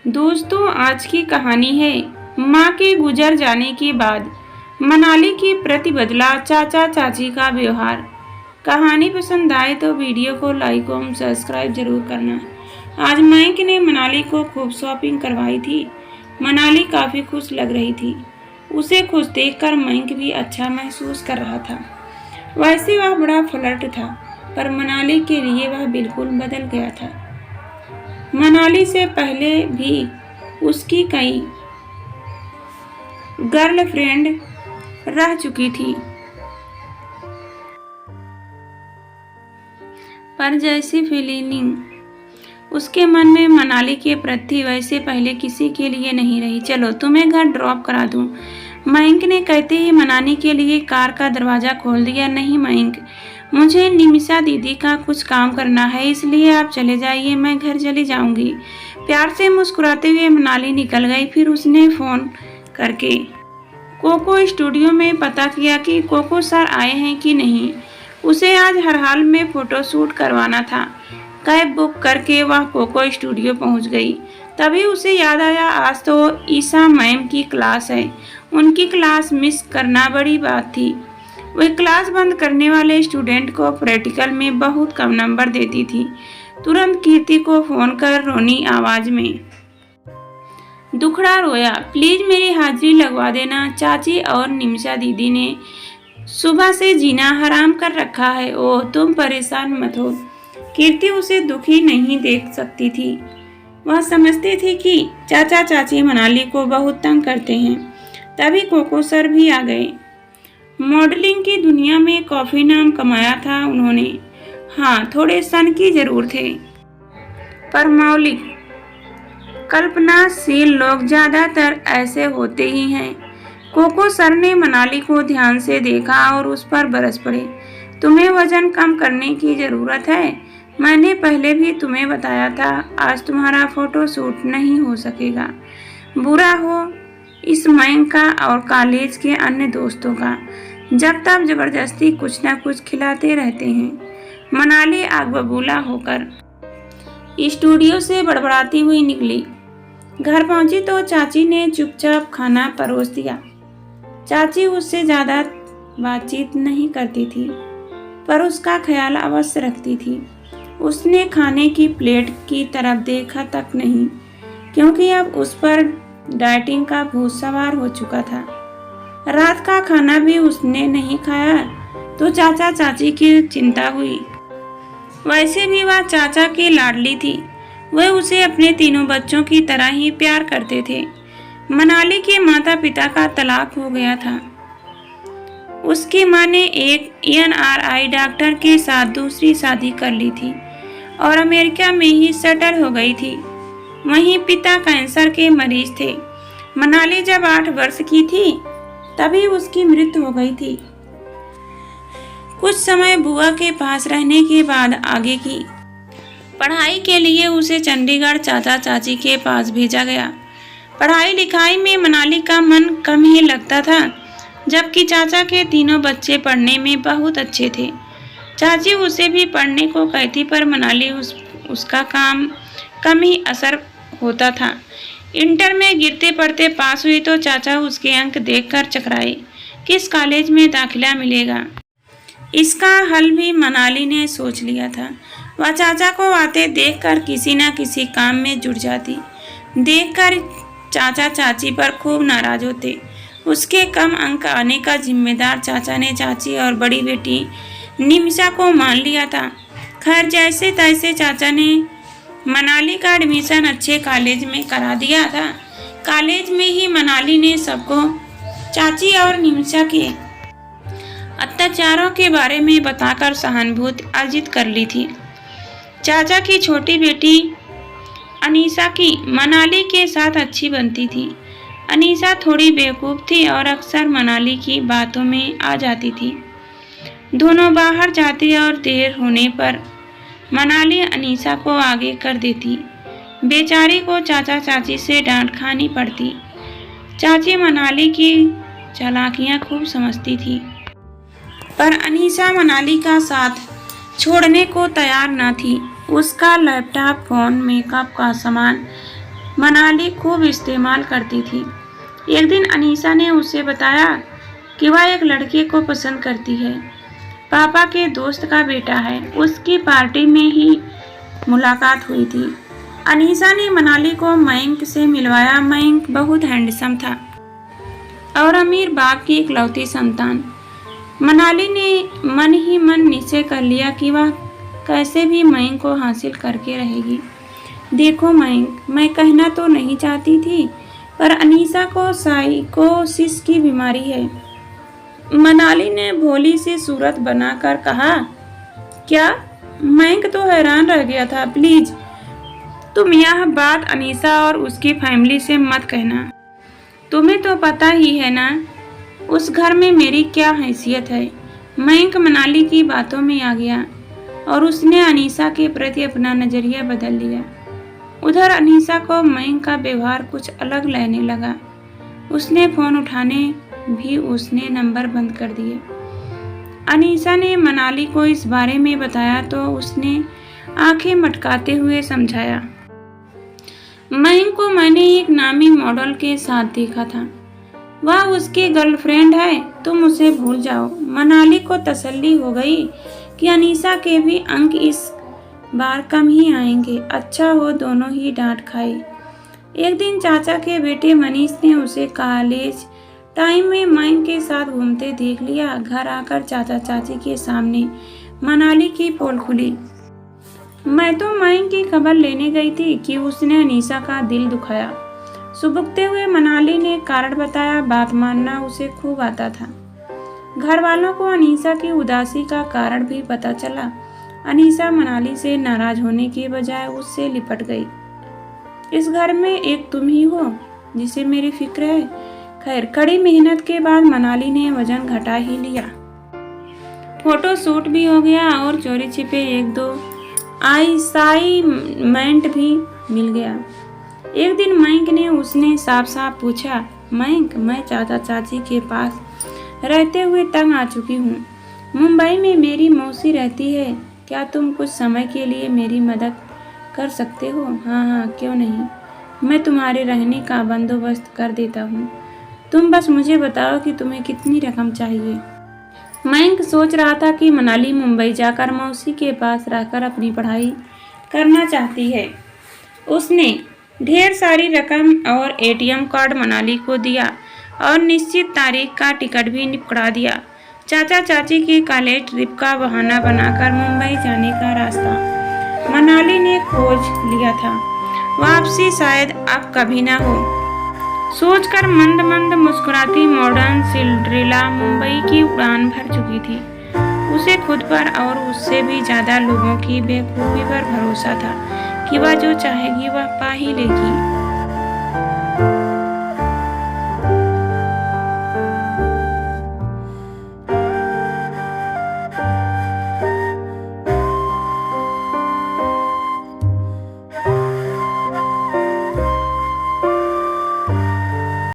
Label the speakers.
Speaker 1: दोस्तों, आज की कहानी है माँ के गुजर जाने के बाद मनाली के प्रति बदला चाचा चाची का व्यवहार। कहानी पसंद आए तो वीडियो को लाइक और सब्सक्राइब जरूर करना। आज मयंक ने मनाली को खूब शॉपिंग करवाई थी। मनाली काफ़ी खुश लग रही थी। उसे खुश देखकर मयंक भी अच्छा महसूस कर रहा था। वैसे वह बड़ा फ्लर्ट था, पर मनाली के लिए वह बिल्कुल बदल गया था। मनाली से पहले भी उसकी कई गर्लफ्रेंड रह चुकी थी, पर जैसी फीलिंग उसके मन में मनाली के प्रति वैसे पहले किसी के लिए नहीं रही। चलो तुम्हें घर ड्रॉप करा दूं, मयंक ने कहते ही मनाली के लिए कार का दरवाज़ा खोल दिया। नहीं मयंक, मुझे निमिषा दीदी का कुछ काम करना है, इसलिए आप चले जाइए, मैं घर चली जाऊंगी। प्यार से मुस्कुराते हुए मनाली निकल गई। फिर उसने फ़ोन करके कोको स्टूडियो में पता किया कि कोको सर आए हैं कि नहीं। उसे आज हर हाल में फ़ोटोशूट करवाना था। कैब बुक करके वह कोको स्टूडियो पहुंच गई। तभी उसे याद आया, आज तो ईशा मैम की क्लास है। उनकी क्लास मिस करना बड़ी बात थी। वह क्लास बंद करने वाले स्टूडेंट को प्रैक्टिकल में बहुत कम नंबर देती थी। तुरंत कीर्ति को फ़ोन कर रोनी आवाज़ में दुखड़ा रोया, प्लीज़ मेरी हाजिरी लगवा देना। चाची और निमिषा दीदी ने सुबह से जीना हराम कर रखा है। ओह, तुम परेशान मत हो। कीर्ति उसे दुखी नहीं देख सकती थी। वह समझती थी कि चाचा चाची मनाली को बहुत तंग करते हैं। तभी कोको सर भी आ गए। मॉडलिंग की दुनिया में काफ़ी नाम कमाया था उन्होंने। हाँ, थोड़े सन की जरूर थे, पर मौलिक कल्पनाशील लोग ज़्यादातर ऐसे होते ही हैं। कोको सर ने मनाली को ध्यान से देखा और उस पर बरस पड़े। तुम्हें वजन कम करने की ज़रूरत है। मैंने पहले भी तुम्हें बताया था, आज तुम्हारा फ़ोटोशूट नहीं हो सकेगा। बुरा हो इस मयंक का और कॉलेज के अन्य दोस्तों का, जब तक जबरदस्ती कुछ न कुछ खिलाते रहते हैं। मनाली आग बबूला होकर स्टूडियो से बड़बड़ाती हुई निकली। घर पहुंची तो चाची ने चुपचाप खाना परोस दिया। चाची उससे ज़्यादा बातचीत नहीं करती थी, पर उसका ख्याल अवश्य रखती थी। उसने खाने की प्लेट की तरफ देखा तक नहीं, क्योंकि अब उस पर डाइटिंग का भूत सवार हो चुका था। रात का खाना भी उसने नहीं खाया तो चाचा चाची की चिंता हुई। वैसे भी वह चाचा की लाडली थी। वह उसे अपने तीनों बच्चों की तरह ही प्यार करते थे। मनाली के माता पिता का तलाक हो गया था। उसकी मां ने एक NRI डॉक्टर के साथ दूसरी शादी कर ली थी और अमेरिका में ही सेटल हो गई थी। वहीं पिता कैंसर के मरीज थे। मनाली जब 8 वर्ष की थी तभी उसकी मृत्यु हो गई थी। कुछ समय बुआ के पास रहने के बाद आगे की पढ़ाई के लिए उसे चंडीगढ़ चाचा चाची के पास भेजा गया। पढ़ाई लिखाई में मनाली का मन कम ही लगता था, जबकि चाचा के तीनों बच्चे पढ़ने में बहुत अच्छे थे। चाची उसे भी पढ़ने को कहती, पर मनाली उसका काम कम ही असर होता था। इंटर में गिरते पड़ते पास हुई तो चाचा उसके अंक देखकर चकराए। किस कॉलेज में दाखिला मिलेगा, इसका हल भी मनाली ने सोच लिया था। वह चाचा को आते देखकर किसी न किसी काम में जुट जाती। देखकर चाचा चाची पर खूब नाराज होते। उसके कम अंक आने का जिम्मेदार चाचा ने चाची और बड़ी बेटी निमिषा को मान लिया था। खैर, जैसे तैसे चाचा ने मनाली का एडमिशन अच्छे कॉलेज में करा दिया था। कॉलेज में ही मनाली ने सबको चाची और निमिषा के अत्याचारों के बारे में बताकर सहानुभूति अर्जित कर ली थी। चाचा की छोटी बेटी अनीशा की मनाली के साथ अच्छी बनती थी। अनीशा थोड़ी बेवकूफ़ थी और अक्सर मनाली की बातों में आ जाती थी। दोनों बाहर जाते और देर होने पर मनाली अनीशा को आगे कर देती। बेचारी को चाचा चाची से डांट खानी पड़ती। चाची मनाली की चालाकियाँ खूब समझती थी, पर अनीशा मनाली का साथ छोड़ने को तैयार न थी। उसका लैपटॉप, फ़ोन, मेकअप का सामान मनाली खूब इस्तेमाल करती थी। एक दिन अनीसा ने उसे बताया कि वह एक लड़के को पसंद करती है। पापा के दोस्त का बेटा है। उसकी पार्टी में ही मुलाकात हुई थी। अनीसा ने मनाली को मयंक से मिलवाया। मयंक बहुत हैंडसम था और अमीर बाप की इकलौती संतान। मनाली ने मन ही मन निश्चय कर लिया कि वह कैसे भी मयंक को हासिल करके रहेगी। देखो मयंक, मैं कहना तो नहीं चाहती थी, पर अनीसा को साइकोसिस की बीमारी है। मनाली ने भोली सी सूरत बनाकर कहा। क्या? मयंक तो हैरान रह गया था। प्लीज तुम यह बात अनीसा और उसकी फैमिली से मत कहना। तुम्हें तो पता ही है ना उस घर में मेरी क्या हैसियत है। मयंक मनाली की बातों में आ गया और उसने अनीसा के प्रति अपना नजरिया बदल लिया। उधर अनीसा को मयंक का व्यवहार कुछ अलग लगने लगा। उसने फोन उठाने भी उसने नंबर बंद कर दिए। अनीसा ने मनाली को इस बारे में बताया तो उसने आंखें मटकाते हुए समझाया। मयंक को मैंने एक नामी मॉडल के साथ देखा था। वह उसकी गर्लफ्रेंड है, तुम उसे भूल जाओ। मनाली को तसल्ली हो गई कि अनीसा के भी अंक इस बार कम ही आएंगे। अच्छा हो दोनों ही डांट खाई। एक दिन चाचा के बेटे मनीष ने उसे कॉलेज टाइम में मयंक के साथ घूमते देख लिया। घर आकर चाचा चाची के सामने मनाली की पोल खुली। मैं तो मयंक की खबर लेने गई थी कि उसने अनीसा का दिल दुखाया। सुबकते हुए मनाली ने कारण बताया। बात मानना उसे खूब आता था। घर वालों को अनीसा की उदासी का कारण भी पता चला। अनीसा मनाली से नाराज होने की बजाय उससे लिपट गई। इस घर में एक तुम ही हो जिसे मेरी फिक्र है। खैर, कड़ी मेहनत के बाद मनाली ने वजन घटा ही लिया। फोटो शूट भी हो गया और चोरी छिपे एक दो असाइनमेंट भी मिल गया। एक दिन मयंक ने उसने साफ साफ पूछा, मयंक, मैं चाचा चाची के पास रहते हुए तंग आ चुकी हूँ। मुंबई में मेरी मौसी रहती है। क्या तुम कुछ समय के लिए मेरी मदद कर सकते हो? हाँ, क्यों नहीं। मैं तुम्हारे रहने का बंदोबस्त कर देता हूँ। तुम बस मुझे बताओ कि तुम्हें कितनी रकम चाहिए। मयंक सोच रहा था कि मनाली मुंबई जाकर मौसी के पास रहकर अपनी पढ़ाई करना चाहती है। उसने ढेर सारी रकम और एटीएम कार्ड मनाली को दिया और निश्चित तारीख का टिकट भी निपटा दिया। चाचा चाची की कॉलेज ट्रिप का बहाना बनाकर मुंबई जाने का रास्ता मनाली ने खोज लिया था। वापसी शायद अब कभी ना हो सोचकर मंद मंद मुस्कुराती मॉडर्न सिंड्रेला मुंबई की उड़ान भर चुकी थी। उसे खुद पर और उससे भी ज्यादा लोगों की बेवकूफ़ी पर भरोसा था कि वह जो चाहेगी वह पा ही लेगी।